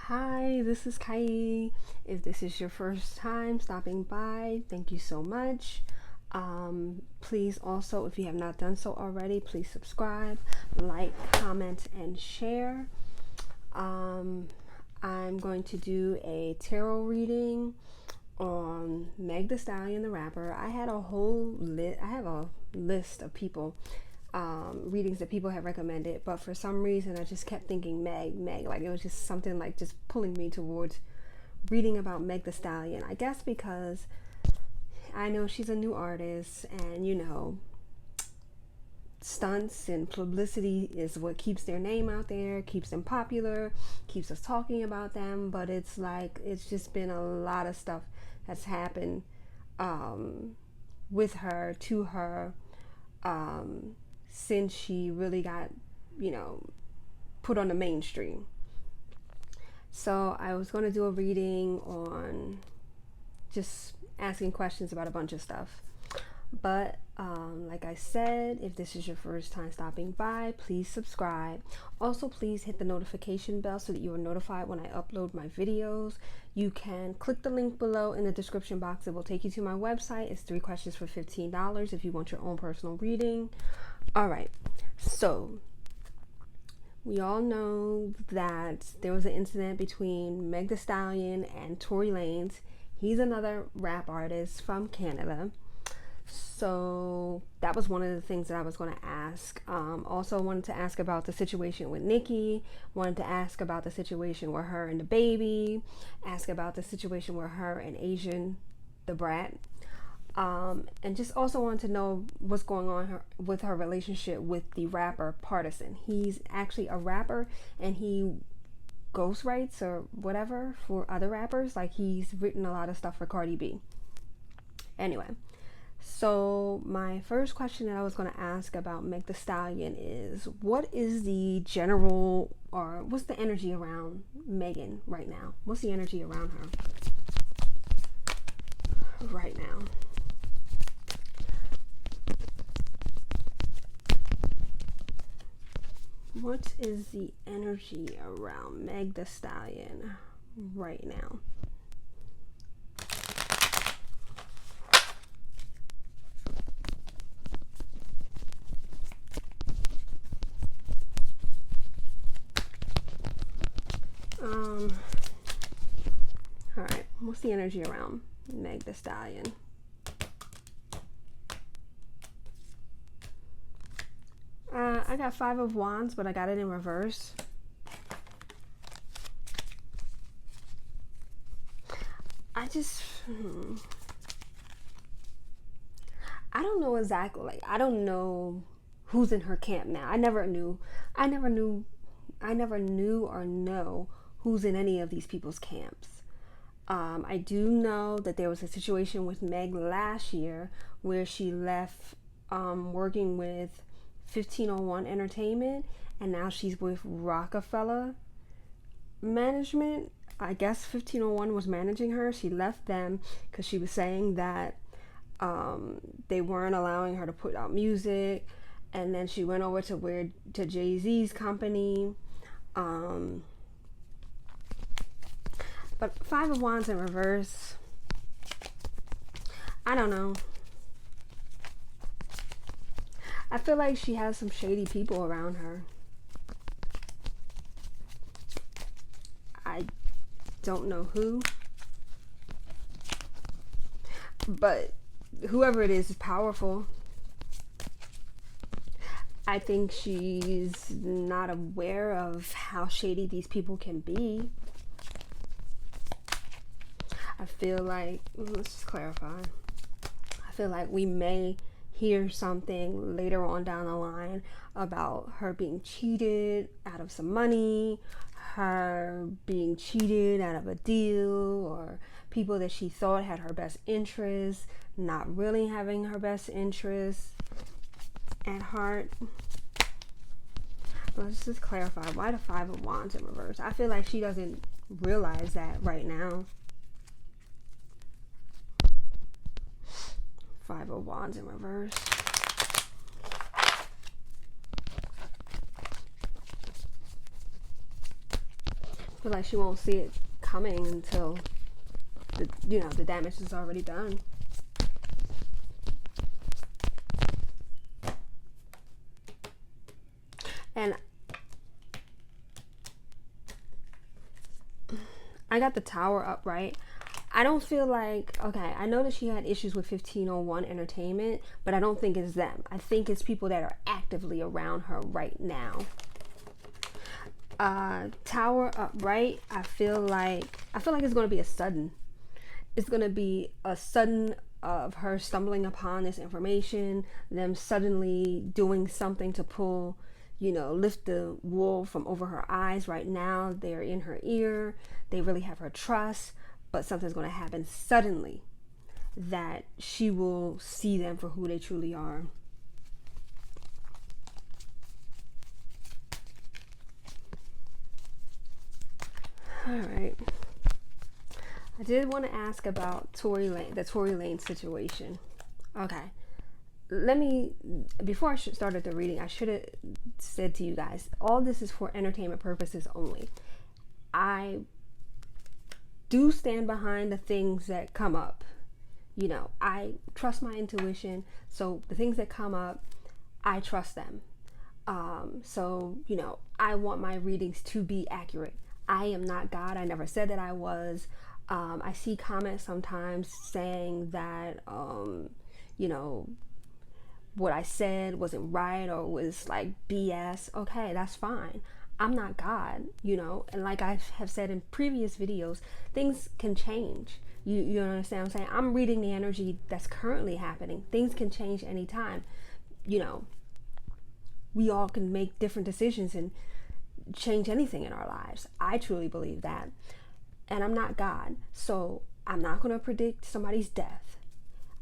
Hi, this is Kai. If this is your first time stopping by, thank you so much. Please also, if you have not done so already, please subscribe, like, comment, and share. I'm going to do a tarot reading on Meg Thee Stallion, the rapper. I have a list of people, readings that people have recommended, but for some reason I just kept thinking Meg, like it was just something like just pulling me towards reading about Meg Thee Stallion. I guess because I know she's a new artist, and stunts and publicity is what keeps their name out there, keeps them popular, keeps us talking about them. But it's like it's just been a lot of stuff that's happened with her, to her, since she really got put on the mainstream. So I was going to do a reading on just asking questions about a bunch of stuff. But like I said, if this is your first time stopping by, please subscribe. Also, please hit the notification bell so that you are notified when I upload my videos. You can click the link below in the description box. It will take you to my website. It's 3 questions for $15 if you want your own personal reading. All right, so we all know that there was an incident between Meg Thee Stallion and Tory Lanez. He's another rap artist from Canada. So that was one of the things that I was going to ask. Also wanted to ask about the situation with Nicki, wanted to ask about the situation with her and DaBaby, ask about the situation with her and Asian the Brat, and just also wanted to know what's going on with her relationship with the rapper Partisan. He's actually a rapper, and he ghostwrites or whatever for other rappers. Like, he's written a lot of stuff for Cardi B. Anyway, so my first question that I was going to ask about Meg Thee Stallion is, what is the general, or what's the energy around Megan right now? What's the energy around her right now? What is the energy around Meg Thee Stallion right now? Alright, what's the energy around Meg Thee Stallion? I got 5 of Wands, but I got it in reverse. I don't know exactly. Like, I don't know who's in her camp now. I never knew or know who's in any of these people's camps. I do know that there was a situation with Meg last year where she left working with 1501 Entertainment, and now she's with Rockefeller Management. I guess 1501 was managing her. She left them because she was saying that they weren't allowing her to put out music, and then she went over to Jay-Z's company. But 5 of Wands in reverse, I don't know. I feel like she has some shady people around her. I don't know who, but whoever it is powerful. I think she's not aware of how shady these people can be. I feel like, let's just clarify. I feel like we may hear something later on down the line about her being cheated out of some money, her being cheated out of a deal, or people that she thought had her best interest not really having her best interest at heart. Let's just clarify, why the 5 of Wands in reverse? I feel like she doesn't realize that right now. 5 of Wands in reverse. feel like she won't see it coming until the damage is already done. And I got the Tower up, right? I don't feel like, okay, I know that she had issues with 1501 Entertainment, but I don't think it's them. I think it's people that are actively around her right now. Tower up, right? I feel like it's going to be it's going to be a sudden of her stumbling upon this information, them suddenly doing something to pull, lift the wool from over her eyes. Right now they're in her ear, they really have her trust, but something's going to happen suddenly that she will see them for who they truly are. All right. I did want to ask about the Tory Lanez situation. Okay. Before I started the reading, I should have said to you guys, all this is for entertainment purposes only. I do stand behind the things that come up. I trust my intuition, so the things that come up, I trust them. So I want my readings to be accurate. I am not God. I never said that I was. I see comments sometimes saying that what I said wasn't right or was like BS. Okay, that's fine. I'm not God, and like I have said in previous videos, things can change. You understand what I'm saying? I'm reading the energy that's currently happening. Things can change anytime. We all can make different decisions and change anything in our lives. I truly believe that. And I'm not God. So I'm not going to predict somebody's death.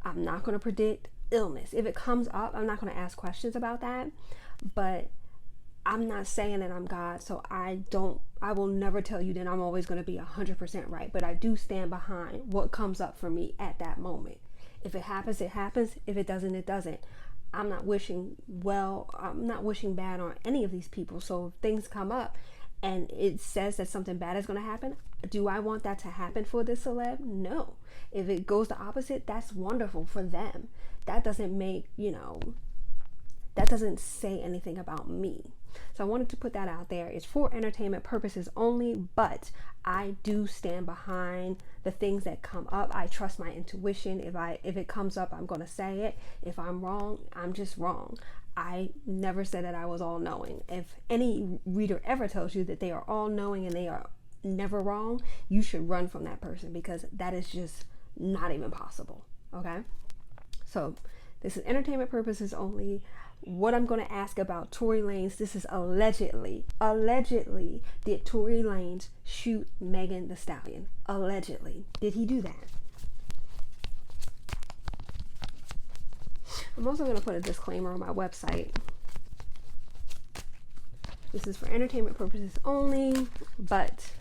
I'm not going to predict illness. If it comes up, I'm not going to ask questions about that. But I'm not saying that I'm God, so I will never tell you that I'm always going to be 100% right, but I do stand behind what comes up for me at that moment. If it happens, it happens. If it doesn't, it doesn't. I'm not wishing bad on any of these people. So if things come up and it says that something bad is going to happen, do I want that to happen for this celeb? No. If it goes the opposite, that's wonderful for them. That doesn't that doesn't say anything about me. So I wanted to put that out there. It's for entertainment purposes only, but I do stand behind the things that come up. I trust my intuition. If it comes up, I'm going to say it. If I'm wrong, I'm just wrong. I never said that I was all knowing. If any reader ever tells you that they are all knowing and they are never wrong, you should run from that person, because that is just not even possible. Okay? So this is entertainment purposes only. What I'm going to ask about Tory Lanez, this is allegedly did Tory Lanez shoot Megan Thee Stallion? Allegedly. Did he do that? I'm also going to put a disclaimer on my website. This is for entertainment purposes only, but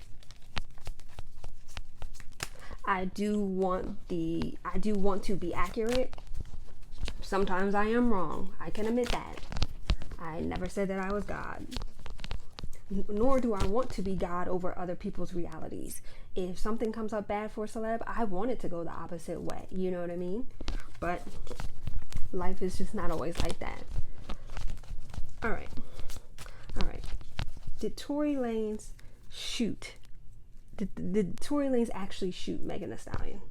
I do want to be accurate. Sometimes I am wrong. I can admit that. I never said that I was God. Nor do I want to be God over other people's realities. If something comes up bad for a celeb, I want it to go the opposite way. You know what I mean? But life is just not always like that. All right. Did Tory Lanez shoot? Did Tory Lanez actually shoot Megan Thee Stallion?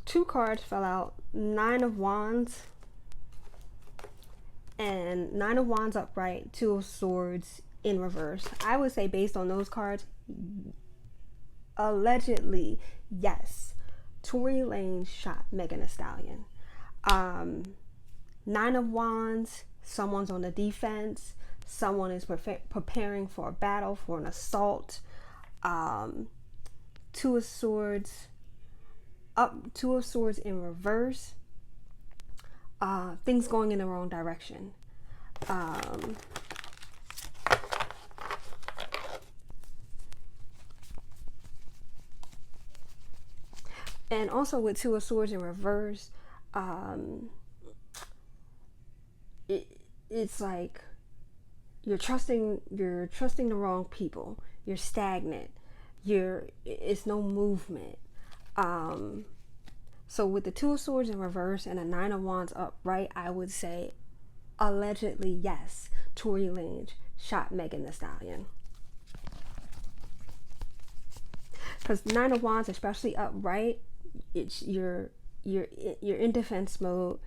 Two cards fell out. 9 of Wands and 9 of Wands upright, 2 of Swords in reverse. I would say, based on those cards, allegedly, yes, Tory Lanez shot Megan Thee Stallion. 9 of Wands, someone's on the defense. Someone is preparing for a battle, for an assault. 2 of Swords up, 2 of Swords in reverse. things going in the wrong direction. And also with Two of Swords in reverse, it's like you're trusting the wrong people. You're stagnant. It's no movement. So with the Two of Swords in reverse and a Nine of Wands upright, I would say allegedly yes, Tory Lanez shot Megan Thee Stallion. Because Nine of Wands, especially upright, it's you're in defense mode.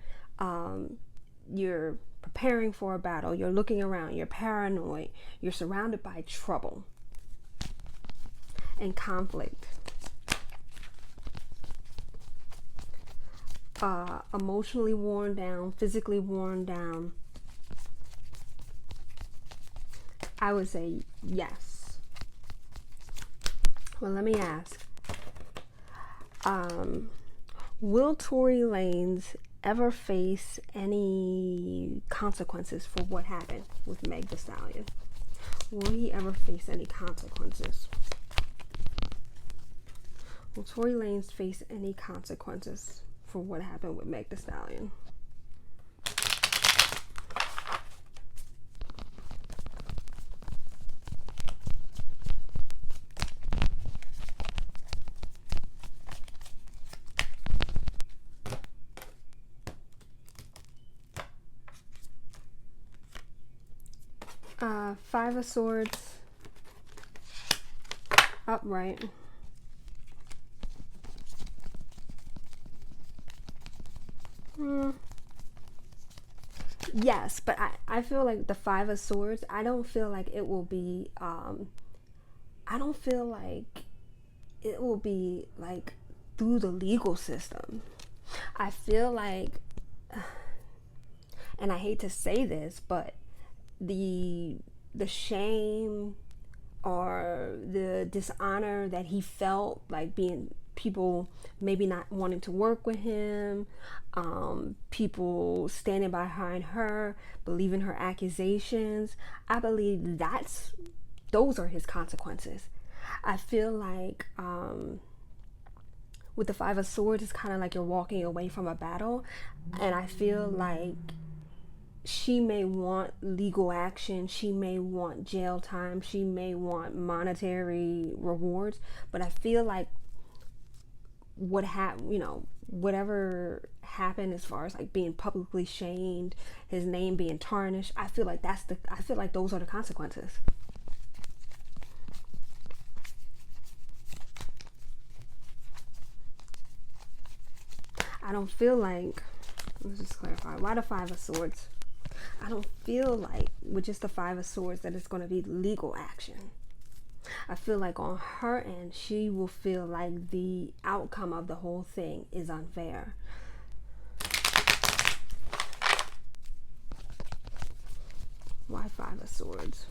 You're preparing for a battle. You're looking around. You're paranoid. You're surrounded by trouble and conflict. Emotionally worn down, physically worn down. I would say yes. Well, let me ask. Will Tory Lanez ever face any consequences for what happened with Meg Thee Stallion? Will he ever face any consequences? Will Tory Lanez face any consequences for what happened with Meg Thee Stallion? Five of Swords upright. Yes, but I feel like the Five of Swords, I don't feel like it will be I don't feel like it will be like through the legal system. I feel like, and I hate to say this, but the shame or the dishonor that he felt, like being people maybe not wanting to work with him, people standing behind her, believing her accusations, I believe those are his consequences. I feel like with the Five of Swords, it's kind of like you're walking away from a battle, and I feel like she may want legal action, she may want jail time, she may want monetary rewards, but I feel like whatever happened as far as like being publicly shamed, his name being tarnished, I feel like those are the consequences. I don't feel like, let's just clarify, why the Five of Swords? I don't feel like with just the Five of Swords that it's going to be legal action. I feel like on her end, she will feel like the outcome of the whole thing is unfair. Why Five of Swords?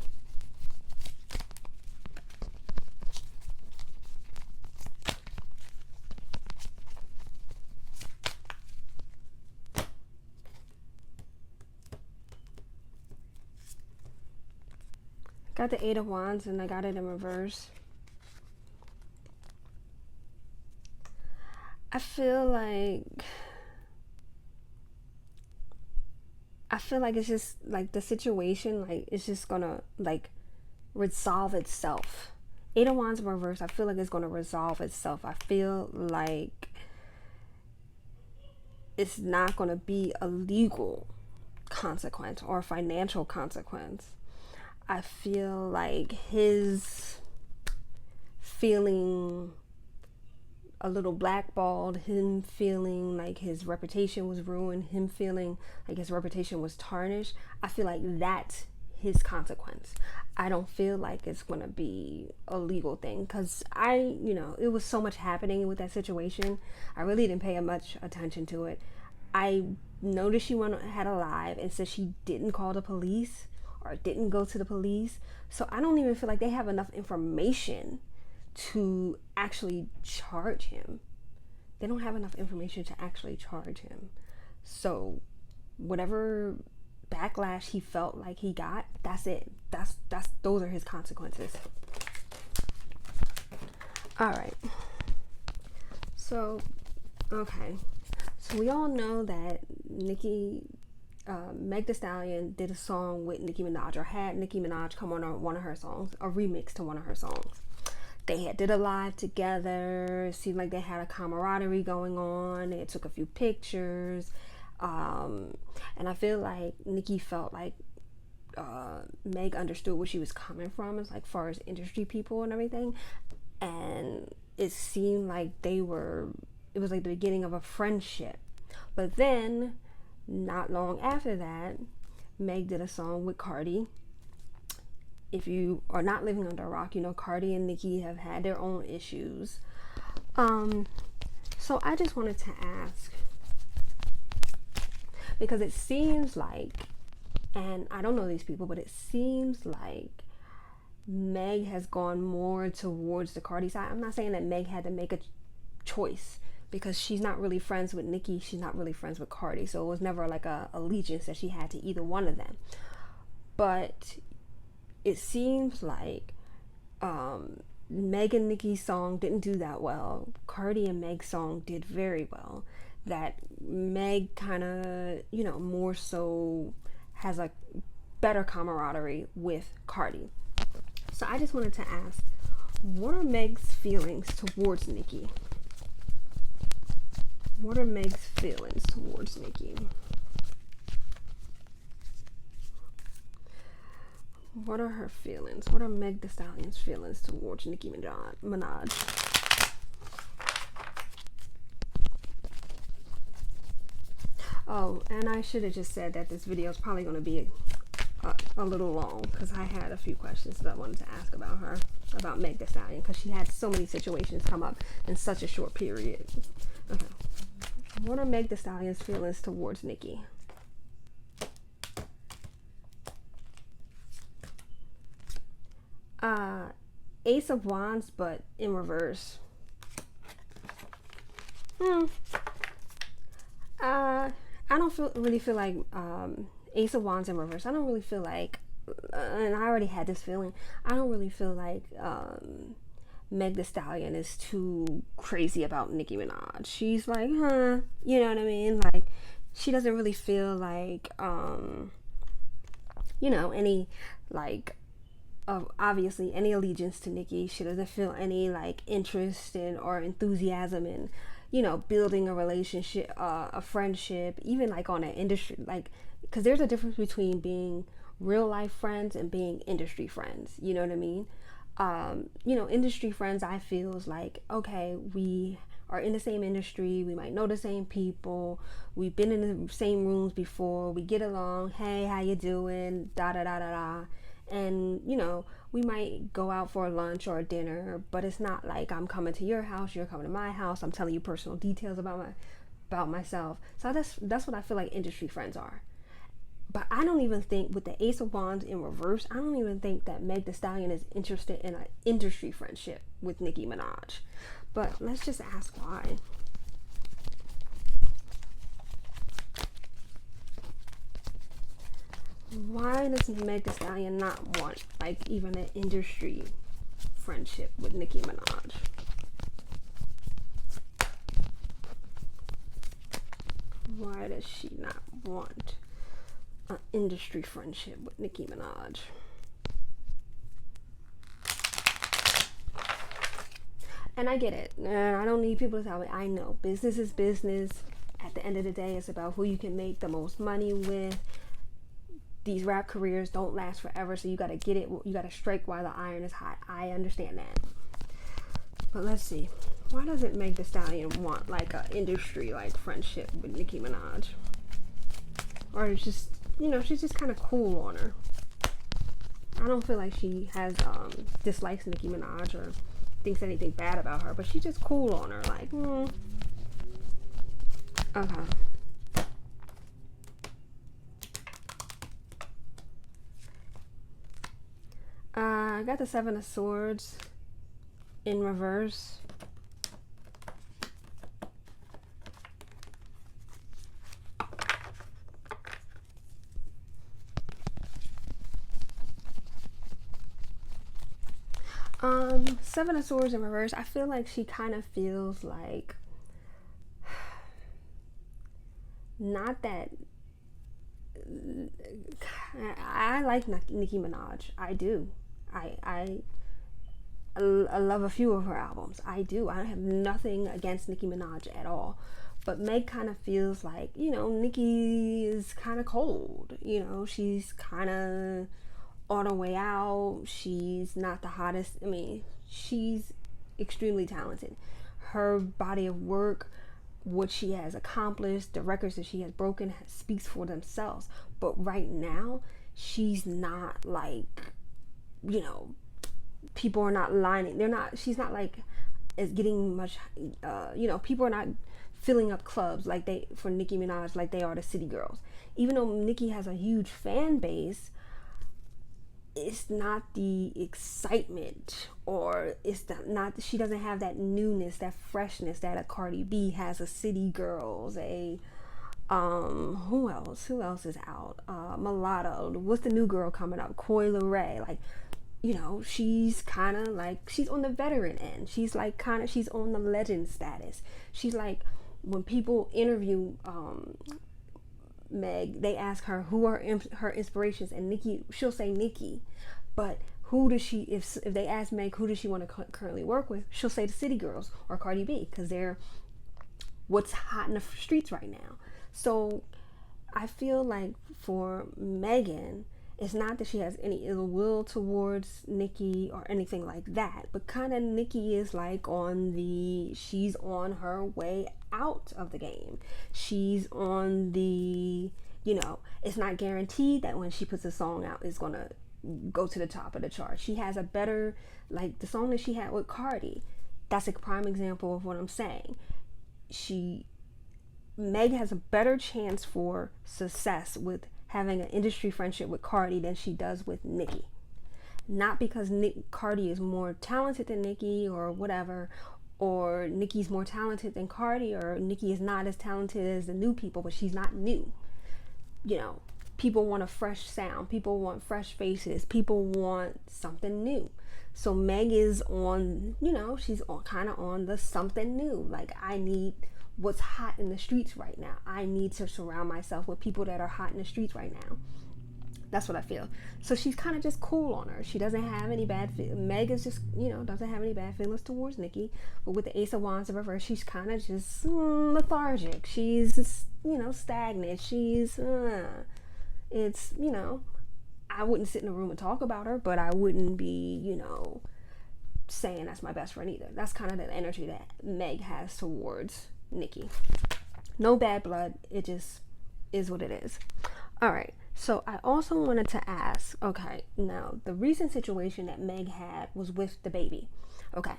Got the Eight of Wands and I got it in reverse. I feel like it's just like the situation, like it's just gonna like resolve itself. Eight of Wands in reverse, I feel like it's gonna resolve itself. I feel like it's not gonna be a legal consequence or a financial consequence. I feel like his feeling a little blackballed, him feeling like his reputation was ruined, him feeling like his reputation was tarnished, I feel like that's his consequence. I don't feel like it's going to be a legal thing because it was so much happening with that situation. I really didn't pay much attention to it. I noticed she had a live and said she didn't call the police or didn't go to the police. So I don't even feel like they have enough information to actually charge him. They don't have enough information to actually charge him. So whatever backlash he felt like he got, that's it. Those are his consequences. All right. So, okay. So we all know that Meg Thee Stallion did a song with Nicki Minaj, or had Nicki Minaj come on one of her songs, a remix to one of her songs. They did a live together. It seemed like they had a camaraderie going on. They took a few pictures. And I feel like Nicki felt like Meg understood where she was coming from, as like far as industry people and everything. And it seemed like it was like the beginning of a friendship. But then, not long after that, Meg did a song with Cardi. If you are not living under a rock, you know Cardi and Nicki have had their own issues. So I just wanted to ask, because it seems like, and I don't know these people, but it seems like Meg has gone more towards the Cardi side. I'm not saying that Meg had to make a choice, because she's not really friends with Nicki, she's not really friends with Cardi, so it was never like a allegiance that she had to either one of them. But it seems like Meg and Nicki's song didn't do that well. Cardi and Meg's song did very well. That Meg kind of, more so has a better camaraderie with Cardi. So I just wanted to ask, what are Meg's feelings towards Nicki? What are Meg's feelings towards Nicki? What are her feelings? What are Meg Thee Stallion's feelings towards Nicki Minaj? Oh, and I should have just said that this video is probably going to be a little long, because I had a few questions that I wanted to ask about her, about Meg Thee Stallion, because she had so many situations come up in such a short period. Okay. What are Meg Thee Stallion's feelings towards Nicki? Ace of Wands, but in reverse. I don't really feel like Ace of Wands in reverse. I don't really feel like, and I already had this feeling, I don't really feel like Meg Thee Stallion is too crazy about Nicki Minaj. She's like, you know what I mean? Like, she doesn't really feel like, any, like, obviously any allegiance to Nicki. She doesn't feel any like interest in or enthusiasm in, building a relationship, a friendship, even like on an industry, like, because there's a difference between being real life friends and being industry friends. You know what I mean? Industry friends, I feel, is like, okay, we are in the same industry, we might know the same people, we've been in the same rooms before, we get along, hey, how you doing, da da da da da. And we might go out for a lunch or a dinner, but it's not like I'm coming to your house, you're coming to my house, I'm telling you personal details about myself. So that's what I feel like industry friends are. But I don't even think, with the Ace of Wands in reverse, I don't even think that Meg Thee Stallion is interested in an industry friendship with Nicki Minaj. But let's just ask why. Why does Meg Thee Stallion not want, like, even an industry friendship with Nicki Minaj? Why does she not want an industry friendship with Nicki Minaj? And I get it. I don't need people to tell me. I know business is business. At the end of the day, it's about who you can make the most money with. These rap careers don't last forever, so you gotta get it. You gotta strike while the iron is hot. I understand that. But let's see. Why doesn't Meg Thee Stallion want like an industry like friendship with Nicki Minaj? Or it's just, she's just kind of cool on her. I don't feel like she has dislikes Nicki Minaj or thinks anything bad about her, but she's just cool on her. Like, okay. I got the Seven of Swords in reverse. Seven of Swords in reverse. I feel like she kind of feels like, not that, I like Nicki Minaj. I do. I love a few of her albums. I do. I have nothing against Nicki Minaj at all. But Meg kind of feels like, Nicki is kind of cold. She's kind of on her way out. She's not the hottest. I mean, she's extremely talented. Her body of work, what she has accomplished, the records that she has broken speaks for themselves. But right now, she's not like, people are not lining. She's not like, is getting much, people are not filling up clubs like they, for Nicki Minaj, like they are the city girls. Even though Nicki has a huge fan base, it's not the excitement, or it's not, she doesn't have that newness, that freshness that a Cardi B has, a City Girls, a who else is out, Mulatto, what's the new girl coming up, Coi Leray, like, she's kind of like, she's on the veteran end, she's like she's on the legend status. She's like, when people interview Meg, they ask her who are her inspirations, and Nicki, she'll say Nicki. But who does she, if they ask Meg who does she want to currently work with, she'll say the City Girls or Cardi B, because they're what's hot in the streets right now. So I feel like for Megan, it's not that she has any ill will towards Nicki or anything like that, but kind of Nicki is like she's on her way out of the game. She's on the, it's not guaranteed that when she puts a song out, it's gonna go to the top of the chart. She has a better, like the song that she had with Cardi, that's a prime example of what I'm saying. Meg has a better chance for success with having an industry friendship with Cardi than she does with Nicki. Not because Cardi is more talented than Nicki or whatever, or Nicki's more talented than Cardi, or Nicki is not as talented as the new people, but she's not new. People want a fresh sound, people want fresh faces, people want something new. So Meg is on, she's kind of on the something new. Like, I need what's hot in the streets right now. I need to surround myself with people that are hot in the streets right now. That's what I feel. So she's kind of just cool on her. She doesn't have any bad Meg is just, doesn't have any bad feelings towards Nicki. But with the Ace of Wands in reverse, she's kind of just lethargic. She's just, stagnant. She's, it's, I wouldn't sit in a room and talk about her, but I wouldn't be, saying that's my best friend either. That's kind of the energy that Meg has towards Nicki. No bad blood. It just is what it is. All right. So I also wanted to ask, okay, now the recent situation that Meg had was with DaBaby. Okay.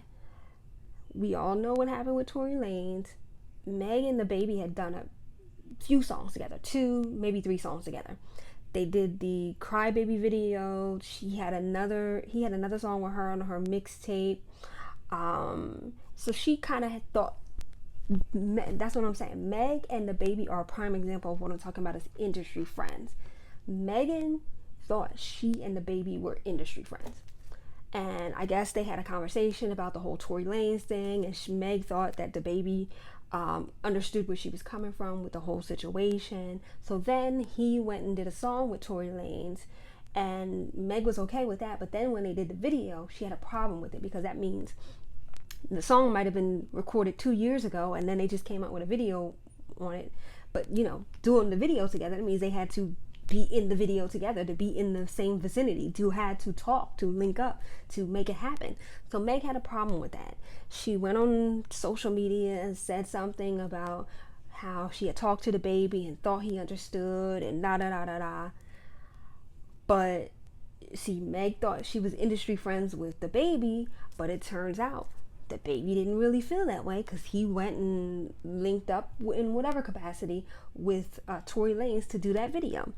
We all know what happened with Tory Lanez. Meg and DaBaby had done a few songs together, 2, maybe 3 songs together. They did the Cry Baby video. He had another song with her on her mixtape. So she kind of thought, that's what I'm saying. Meg and DaBaby are a prime example of what I'm talking about as industry friends. Megan thought she and DaBaby were industry friends. And I guess they had a conversation about the whole Tory Lanez thing, and Meg thought that DaBaby understood where she was coming from with the whole situation. So then he went and did a song with Tory Lanez, and Meg was okay with that. But then when they did the video, she had a problem with it, because that means the song might have been recorded 2 years ago, and then they just came out with a video on it. But doing the video together, that means they had to be in the video together, to be in the same vicinity, to had to talk, to link up, to make it happen. So Meg had a problem with that. She went on social media and said something about how she had talked to DaBaby and thought he understood and da da da da da. But see, Meg thought she was industry friends with DaBaby, but it turns out DaBaby didn't really feel that way, because he went and linked up in whatever capacity with Tory Lanez to do that video.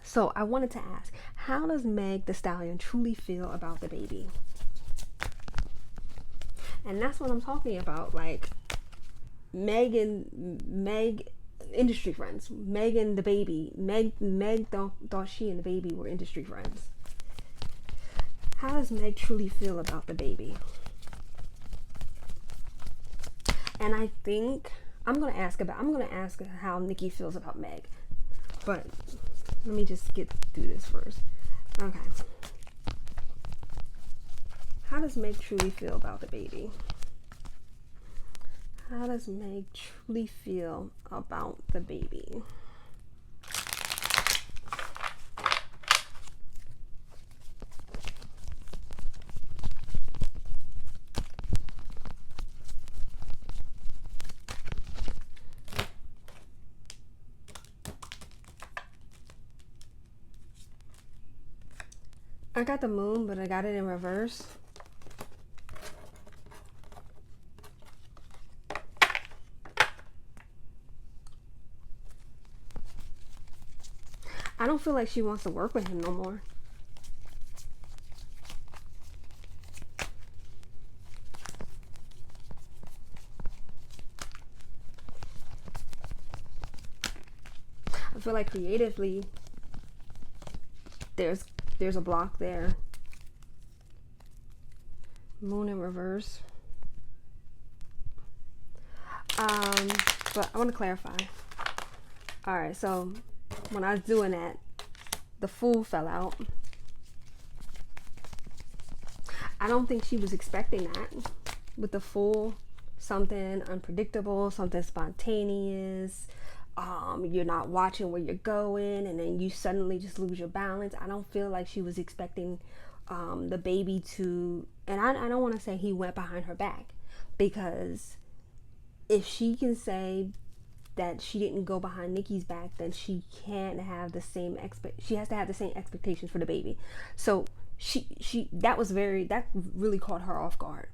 So I wanted to ask, how does Meg Thee Stallion truly feel about DaBaby? And that's what I'm talking about. Like, Meg industry friends. Meg and DaBaby. Meg thought she and DaBaby were industry friends. How does Meg truly feel about DaBaby? And I think I'm gonna ask how Nicki feels about Meg. But let me just get through this first. Okay. How does Meg truly feel about DaBaby? How does Meg truly feel about DaBaby? I got the moon, but I got it in reverse. I don't feel like she wants to work with him no more. I feel like creatively there's a block there. Moon in reverse. But I want to clarify. Alright, so when I was doing that, the Fool fell out. I don't think she was expecting that. With the Fool, something unpredictable, something spontaneous. You're not watching where you're going, and then you suddenly just lose your balance. I don't feel like she was expecting DaBaby to, and I don't want to say he went behind her back, because if she can say that she didn't go behind Nicki's back, then she can't have the same she has to have the same expectations for DaBaby. So that really caught her off guard.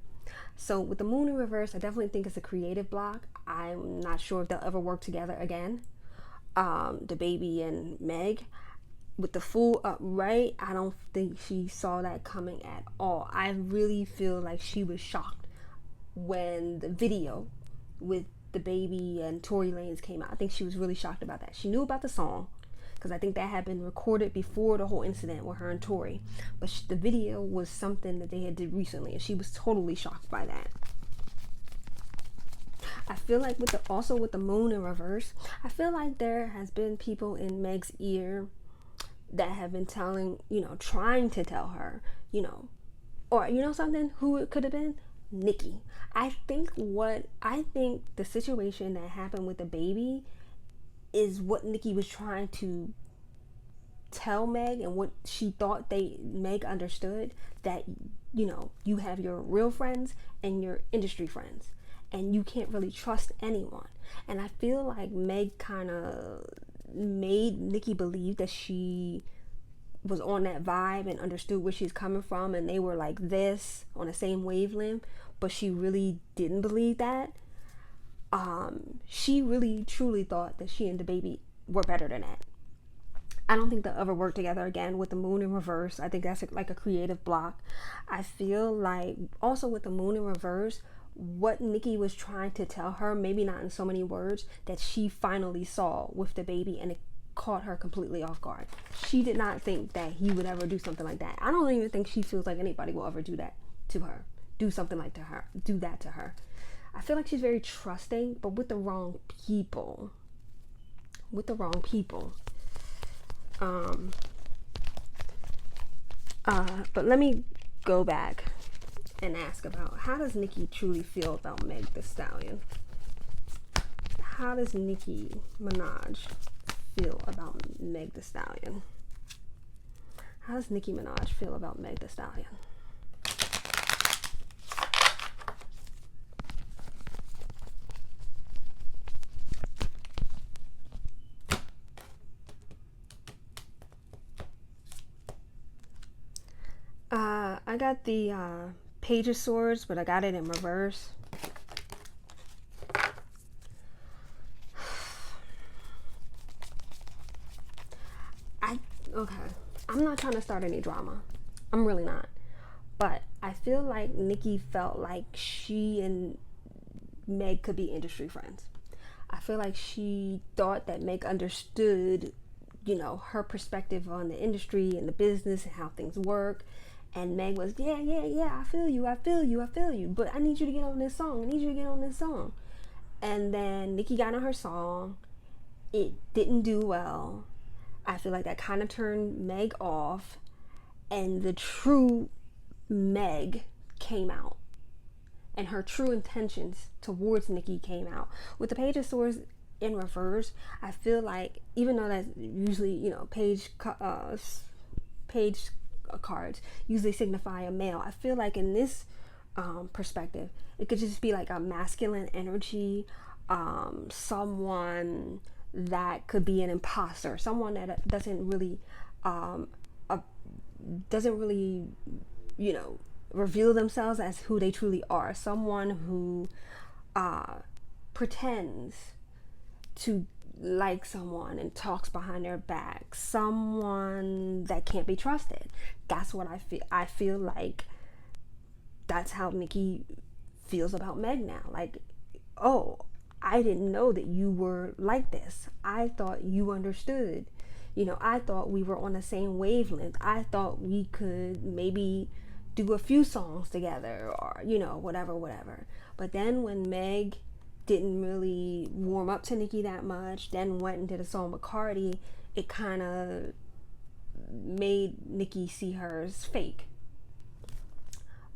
So with the moon in reverse, I definitely think it's a creative block. I'm not sure if they'll ever work together again. DaBaby and Meg. With the Fool upright, I don't think she saw that coming at all. I really feel like she was shocked when the video with DaBaby and Tory Lanez came out. I think she was really shocked about that. She knew about the song, because I think that had been recorded before the whole incident with her and Tory. But the video was something that they had did recently, and she was totally shocked by that. I feel like with the moon in reverse, I feel like there has been people in Meg's ear that have been trying to tell her, or something, who it could have been? Nicki. I think the situation that happened with DaBaby is what Nicki was trying to tell Meg, and what she thought Meg understood, that you have your real friends and your industry friends, and you can't really trust anyone. And I feel like Meg kind of made Nicki believe that she was on that vibe and understood where she's coming from, and they were like this on the same wavelength, but she really didn't believe that. She really truly thought that she and DaBaby were better than that. I don't think they'll ever work together again with the moon in reverse. I think that's like a creative block. I feel like also with the moon in reverse, what Nicki was trying to tell her, maybe not in so many words, that she finally saw with DaBaby, and it caught her completely off guard. She did not think that he would ever do something like that. I don't even think she feels like anybody will ever do that to her. Do that to her. I feel like she's very trusting, but with the wrong people. But let me go back and ask about, how does Nicki truly feel about Meg Thee Stallion? How does Nicki Minaj feel about Meg Thee Stallion? How does Nicki Minaj feel about Meg Thee Stallion? I got the Page of Swords, but I got it in reverse. Okay, I'm not trying to start any drama. I'm really not. But I feel like Nicki felt like she and Meg could be industry friends. I feel like she thought that Meg understood, her perspective on the industry and the business and how things work. And Meg was, yeah, I feel you. But I need you to get on this song. And then Nicki got on her song. It didn't do well. I feel like that kind of turned Meg off. And the true Meg came out. And her true intentions towards Nicki came out. With the Page of Swords in reverse, I feel like, even though that's usually, page cards usually signify a male, I feel like in this perspective, it could just be like a masculine energy, someone that could be an imposter, someone that doesn't really reveal themselves as who they truly are, someone who pretends to like someone and talks behind their back, someone that can't be trusted. That's what I feel like that's how Nicki feels about Meg now. Like, oh, I didn't know that you were like this. I thought you understood. I thought we were on the same wavelength. I thought we could maybe do a few songs together, or whatever. But then when Meg didn't really warm up to Nicki that much, then went and did a song with Cardi, it kind of made Nicki see her as fake.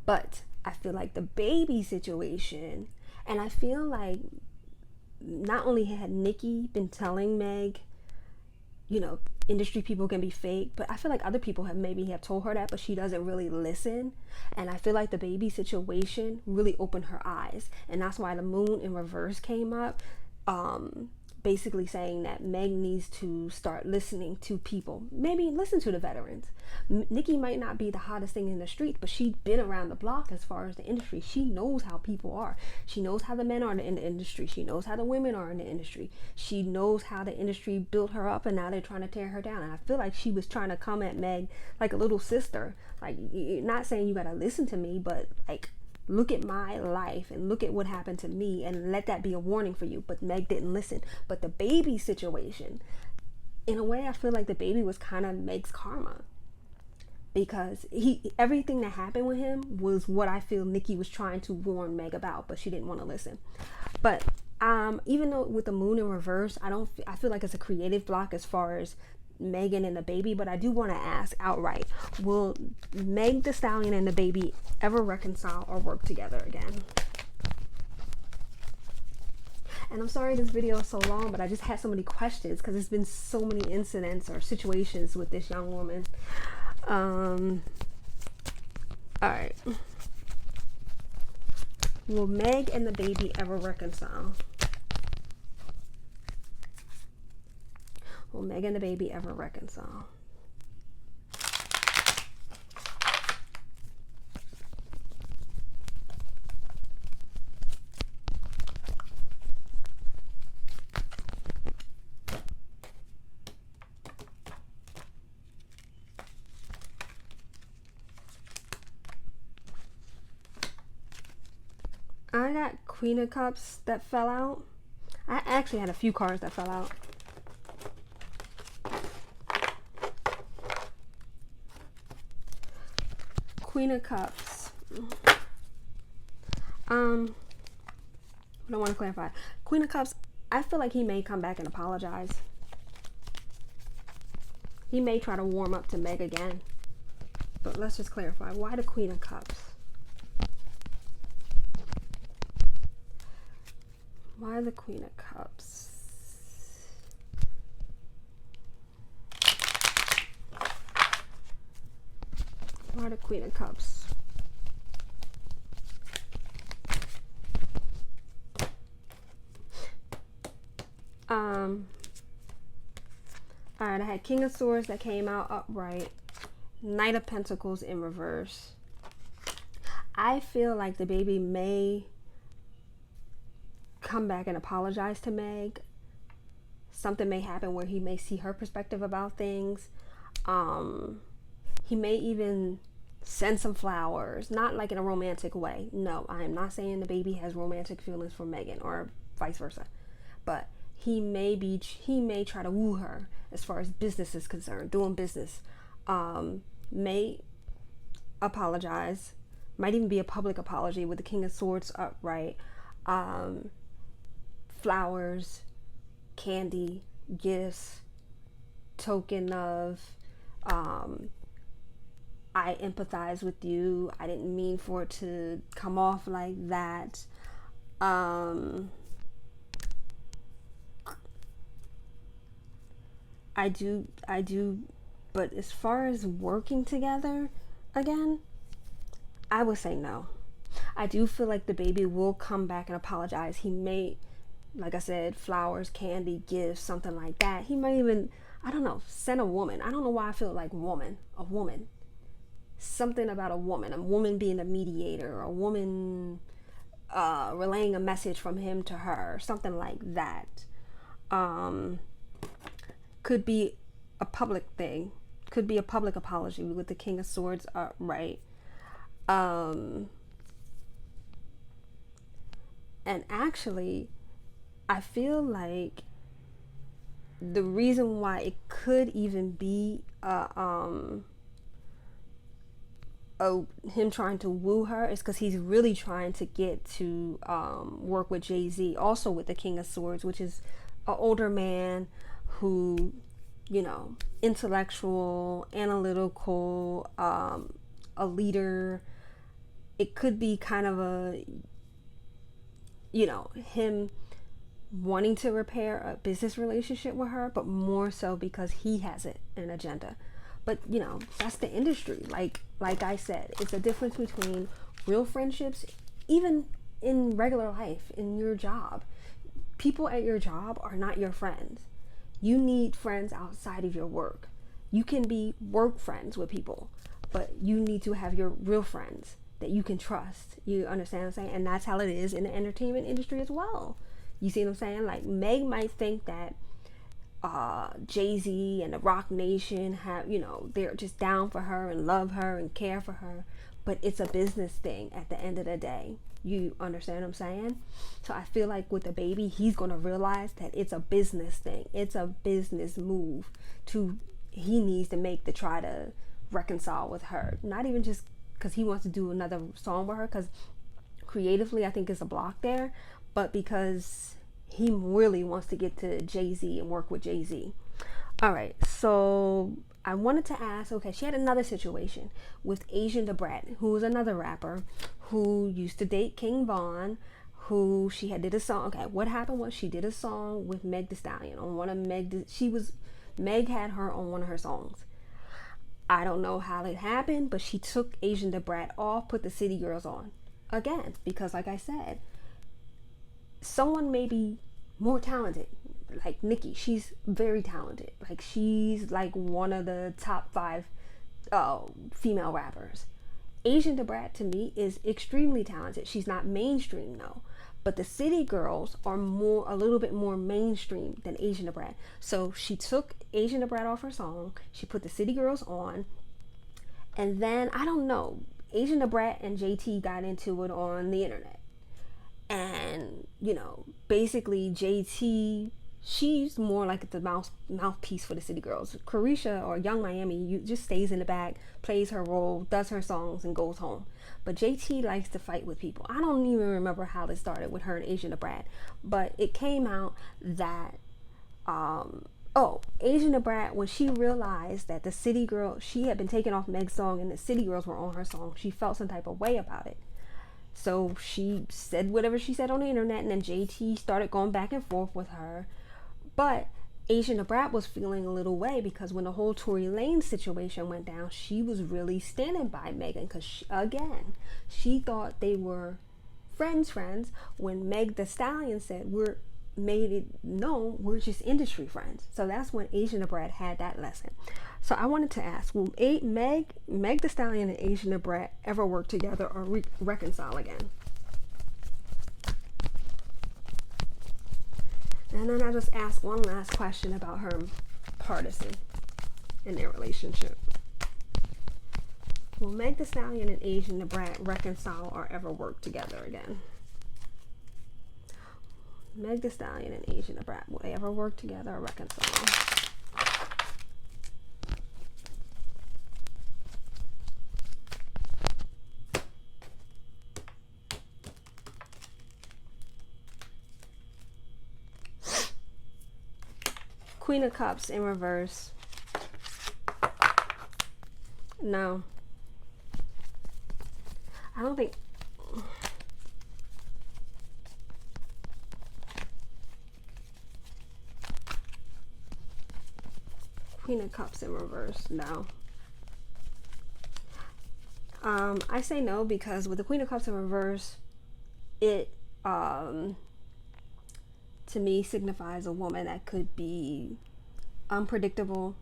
But I feel like the DaBaby situation, and I feel like not only had Nicki been telling Meg, industry people can be fake, but I feel like other people have told her that, but she doesn't really listen. And I feel like the DaBaby situation really opened her eyes, and that's why the moon in reverse came up, basically saying that Meg needs to start listening to people, maybe listen to the veterans. Nicki might not be the hottest thing in the street, but she's been around the block as far as the industry. She knows how people are. She knows how the men are in the industry. She knows how the women are in the industry. She knows how the industry built her up, and now they're trying to tear her down. And I feel like she was trying to come at Meg like a little sister, like, not saying you gotta listen to me, but like, look at my life and look at what happened to me, and let that be a warning for you. But Meg didn't listen. But the DaBaby situation, in a way, I feel like the DaBaby was kind of Meg's karma, because everything that happened with him was what I feel Nicki was trying to warn Meg about, but she didn't want to listen. But even though with the moon in reverse, I feel like it's a creative block as far as Megan and the DaBaby, but I do want to ask outright, will Meg Thee Stallion and the DaBaby ever reconcile or work together again? And I'm sorry this video is so long, but I just had so many questions because there's been so many incidents or situations with this young woman. All right. Will Meg and the DaBaby ever reconcile? Will Meg and the DaBaby ever reconcile? I got Queen of Cups that fell out. I actually had a few cards that fell out. Queen of Cups. I don't want to clarify. Queen of Cups, I feel like he may come back and apologize. He may try to warm up to Meg again. But let's just clarify. Why the Queen of Cups? Why the Queen of Cups? Why the Queen of Cups? Alright, I had King of Swords that came out upright. Knight of Pentacles in reverse. I feel like the DaBaby may come back and apologize to Meg. Something may happen where he may see her perspective about things. He may even send some flowers, not like in a romantic way. No, I am not saying the DaBaby has romantic feelings for Megan or vice versa, but he may try to woo her as far as business is concerned, doing business. May apologize. Might even be a public apology with the King of Swords upright. Flowers, candy, gifts, token of, I empathize with you. I didn't mean for it to come off like that. I do, but as far as working together again, I would say no. I do feel like DaBaby will come back and apologize. He may, like I said, flowers, candy, gifts, something like that. He might even, I don't know, send a woman. I don't know why I feel like a woman. Something about a woman being a mediator, a woman relaying a message from him to her, something like that. Could be a public thing, could be a public apology with the King of Swords upright. And actually, I feel like the reason why it could even be him trying to woo her is because he's really trying to get to work with Jay-Z, also with the King of Swords, which is an older man who, you know, intellectual, analytical, a leader. It could be kind of a, you know, him wanting to repair a business relationship with her, but more so because he has an agenda. But, you know, that's the industry. Like I said, it's a difference between real friendships, even in regular life, in your job. People at your job are not your friends. You need friends outside of your work. You can be work friends with people, but you need to have your real friends that you can trust. You understand what I'm saying? And that's how it is in the entertainment industry as well. You see what I'm saying? Like, Meg might think that Jay-Z and the Rock Nation have, you know, they're just down for her and love her and care for her, but it's a business thing at the end of the day. You understand what I'm saying? So I feel like with DaBaby, he's going to realize that it's a business thing. It's a business move he needs to make to try to reconcile with her. Not even just because he wants to do another song with her, because creatively I think it's a block there, but because he really wants to get to Jay-Z and work with Jay-Z. All right, so I wanted to ask, okay, she had another situation with Asian DaBrat, who was another rapper who used to date King Von, who she had did a song. Okay, what happened was she did a song with Meg Thee Stallion on one of Meg had her on one of her songs. I don't know how it happened, but she took Asian DaBrat off, put the City Girls on again, because like I said, someone may be more talented, like Nicki. She's very talented. Like, she's like one of the top 5 female rappers. Asian DaBrat to me is extremely talented. She's not mainstream though, but the City Girls are a little bit more mainstream than Asian DaBrat. So she took Asian DaBrat off her song, she put the City Girls on, and then I don't know, Asian DaBrat and JT got into it on the internet. And, you know, basically JT, she's more like the mouthpiece for the City Girls. Carisha or Young Miami just stays in the back, plays her role, does her songs, and goes home. But JT likes to fight with people. I don't even remember how this started with her and Asian DaBrat, but it came out that Asian DaBrat, when she realized that the City Girl, she had been taken off Meg's song and the City Girls were on her song, she felt some type of way about it. So she said whatever she said on the internet, and then JT started going back and forth with her. But Asian DaBrat was feeling a little way because when the whole Tory Lanez situation went down, she was really standing by Megan, because she thought they were friends when Meg Thee Stallion said made it known we're just industry friends. So that's when Asian DaBrat had that lesson. So I wanted to ask, will Meg Thee Stallion and Asian DaBrat ever work together or reconcile again? And then I just asked one last question about her partisan in their relationship. Will Meg Thee Stallion and Asian DaBrat reconcile or ever work together again? Meg Thee Stallion and Asian DaBrat, will they ever work together or reconcile? Queen of Cups in reverse. No. I don't think... Queen of Cups in reverse. No. I say no because with the Queen of Cups in reverse, it to me signifies a woman that could be unpredictable,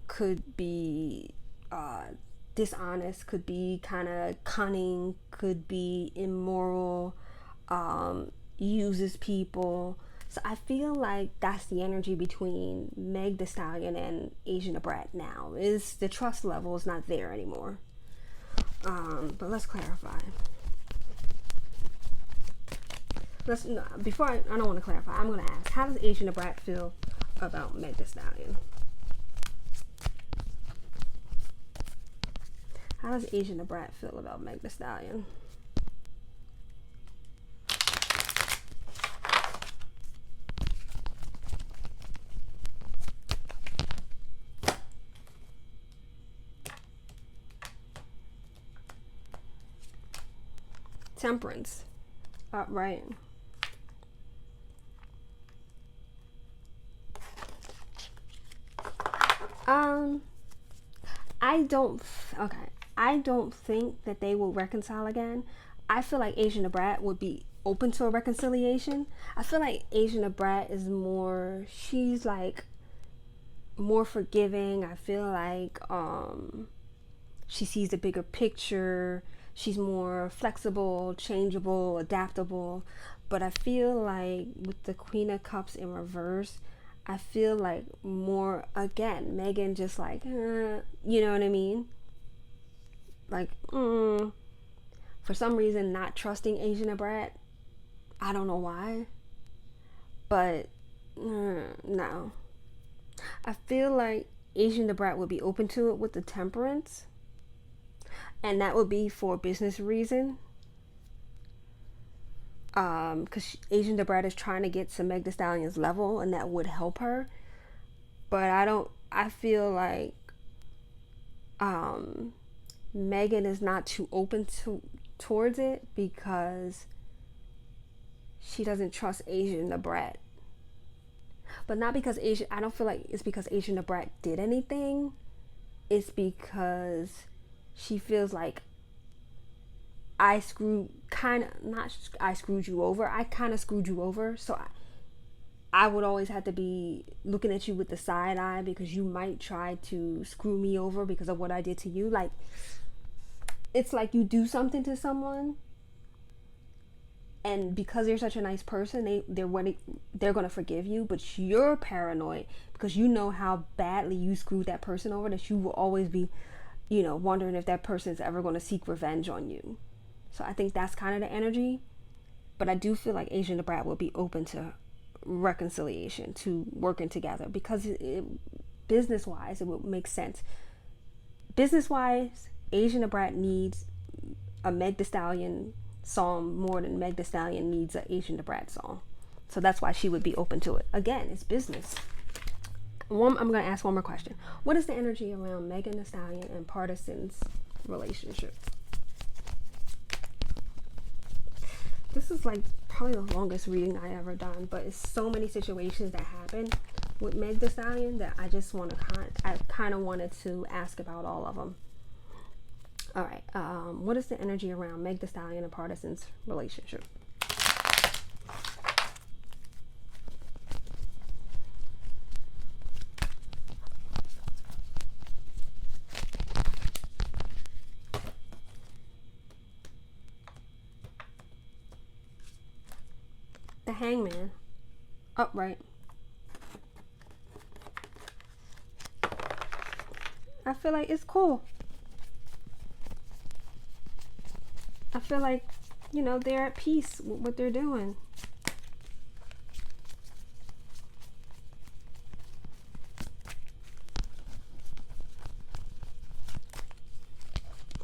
could be dishonest, could be kind of cunning, could be immoral, uses people. So I feel like that's the energy between Meg Thee Stallion and Asian the Brat now. Is the trust level is not there anymore. But let's clarify. Before I don't want to clarify. I'm going to ask, how does Asian the Brat feel about Meg Thee Stallion? How does Asian the Brat feel about Meg Thee Stallion? Temperance. Right. I don't think that they will reconcile again. I feel like Asian the Brat would be open to a reconciliation. I feel like Asian the Brat is more, she's like more forgiving. I feel like she sees the bigger picture. She's more flexible, changeable, adaptable. But I feel like with the Queen of Cups in reverse, I feel like more, again, Megan just like, you know what I mean? Like, for some reason not trusting Asian the Brat. I don't know why. But, no. I feel like Asian the Brat would be open to it with the temperance. And that would be for business reason. Because Asian the Brat is trying to get to Meg Thee Stallion's level, and that would help her. But I feel like Megan is not too open towards it because she doesn't trust Asian the Brat. But not because I don't feel like it's because Asian the Brat did anything. It's because she feels like I screwed you over. I kind of screwed you over. So I would always have to be looking at you with the side eye because you might try to screw me over because of what I did to you. Like, it's like you do something to someone, and because you're such a nice person, they're going to forgive you, but you're paranoid because you know how badly you screwed that person over that you will always be, wondering if that person is ever going to seek revenge on you. So I think that's kind of the energy. But I do feel like Asian the Brat will be open to reconciliation, to working together, because business-wise, it would make sense. Business-wise, Asian the Brat needs a Meg Thee Stallion song more than Meg Thee Stallion needs an Asian the Brat song. So that's why she would be open to it. Again, it's business. I'm going to ask one more question. What is the energy around Megan Thee Stallion and Partisan's relationship? This is like probably the longest reading I ever done, but it's so many situations that happen with Meg Thee Stallion that I just want to I kind of wanted to ask about all of them. All right. What is the energy around Meg Thee Stallion and Partisan's relationship? The Hangman. Upright. I feel like it's cool. I feel like, they're at peace with what they're doing.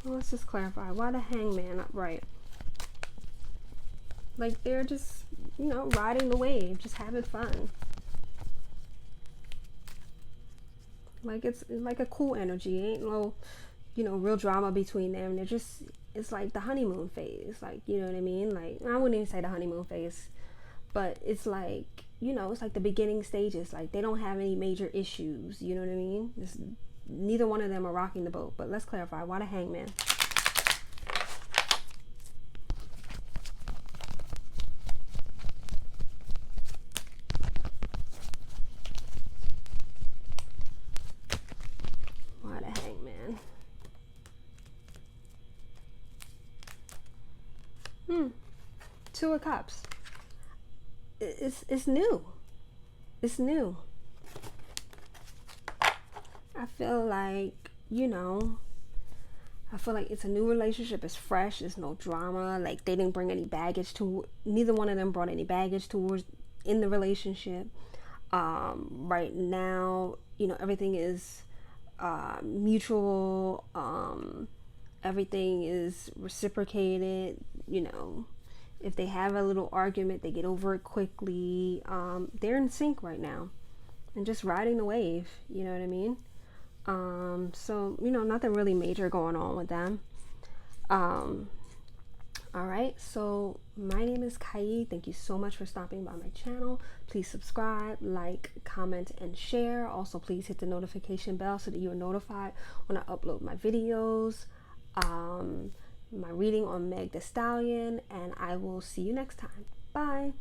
Well, let's just clarify. Why the Hangman upright? Like, they're just, riding the wave, just having fun. Like it's like a cool energy. Ain't no, real drama between them. They're just, it's like the honeymoon phase. Like, you know what I mean? Like, I wouldn't even say the honeymoon phase, but it's like, it's like the beginning stages. Like, they don't have any major issues. You know what I mean? Neither one of them are rocking the boat. But let's clarify. Why the Hangman? Why the Hangman? Two of Cups. It's new. It's new. I feel like, it's a new relationship. It's fresh. It's no drama. Like, they didn't bring any baggage neither one of them brought any baggage towards in the relationship. Right now, everything is mutual. Everything is reciprocated. If they have a little argument, they get over it quickly. They're in sync right now and just riding the wave. You know what I mean? So, nothing really major going on with them. Alright, so my name is Kai. Thank you so much for stopping by my channel. Please subscribe, like, comment, and share. Also, please hit the notification bell so that you are notified when I upload my videos. My reading on Meg Thee Stallion, and I will see you next time. Bye.